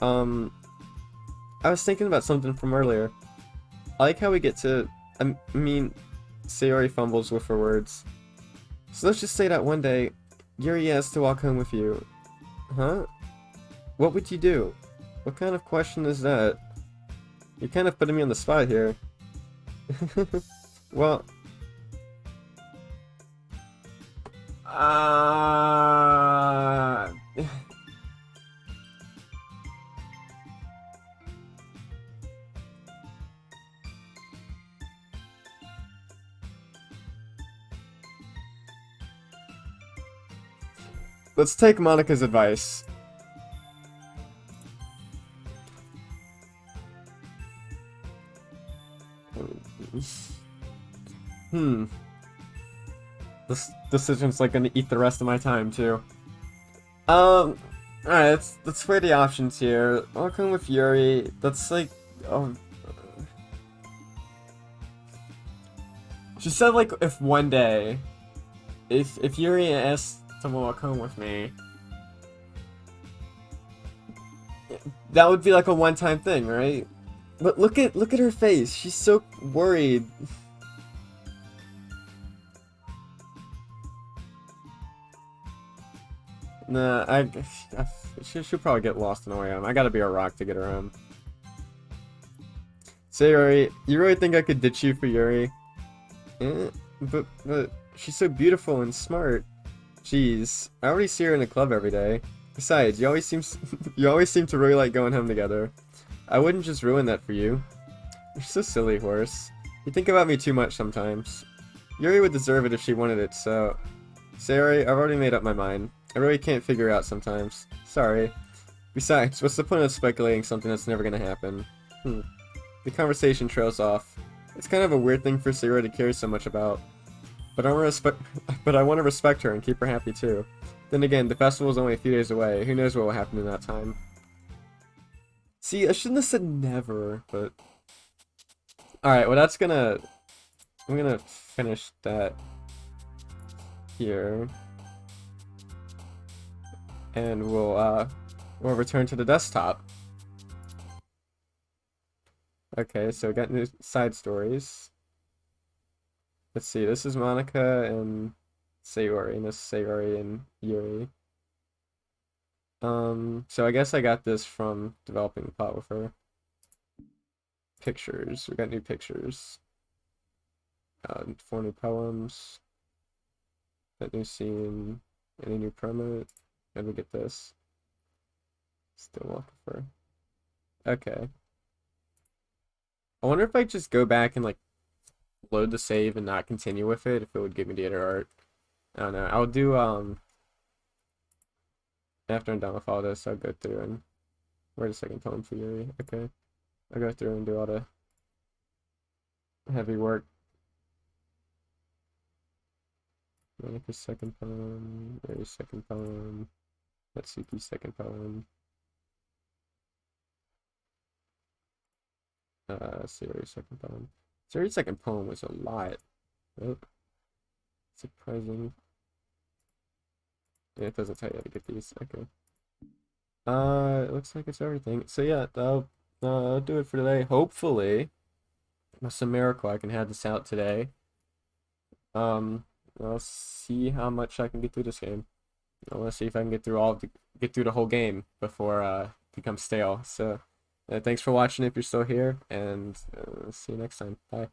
I was thinking about something from earlier. I like how we get to... I mean, Sayori fumbles with her words. So let's just say that one day, Yuri has to walk home with you. Huh? What would you do? What kind of question is that? You're kind of putting me on the spot here. Well... Let's take Monica's advice. This decision's like gonna eat the rest of my time too. Alright, let's weigh the options here. Welcome with Yuri. That's like, oh. She said like if one day, if Yuri asked to walk home with me, that would be like a one-time thing, right? But look at her face. She's so worried. Nah, she'll probably get lost in the way home. I gotta be a rock to get her home. Say, Yuri, you really think I could ditch you for Yuri? But she's so beautiful and smart. Jeez, I already see her in the club every day. Besides, you always seem to really like going home together. I wouldn't just ruin that for you. You're so silly, horse. You think about me too much sometimes. Yuri would deserve it if she wanted it, so... Sayori, I've already made up my mind. I really can't figure it out sometimes. Sorry. Besides, what's the point of speculating something that's never gonna happen? The conversation trails off. It's kind of a weird thing for Sayori to care so much about. But I want to respect her and keep her happy too. Then again, the festival's only a few days away. Who knows what will happen in that time? See, I shouldn't have said never, but... Alright, well that's gonna... I'm gonna finish that here. And we'll return to the desktop. Okay, so we got new side stories. Let's see, this is Monica and Sayori, and this is Sayori and Yuri. So I guess I got this from developing the plot with her. Pictures, we got new pictures. 4 new poems. That new scene. Any new promo? And we get this. Still walking for her. Okay. I wonder if I just go back and like load the save and not continue with it, if it would give me the other art. I don't know. I'll do after I'm done with all this, I'll go through and where's the second poem for Yuri? Okay. I'll go through and do all the heavy work. Monica's second poem, Yuri's second poem, Natsuki's second poem. Sayori's second poem. Sayori's second poem was a lot. Oh, surprising. Yeah, it doesn't tell you how to get these. Okay. It looks like it's everything. So yeah, I'll do it for today. Hopefully, by some miracle, I can have this out today. I'll see how much I can get through this game. I want to see if I can get through the whole game before it becomes stale. So, thanks for watching if you're still here, and see you next time. Bye.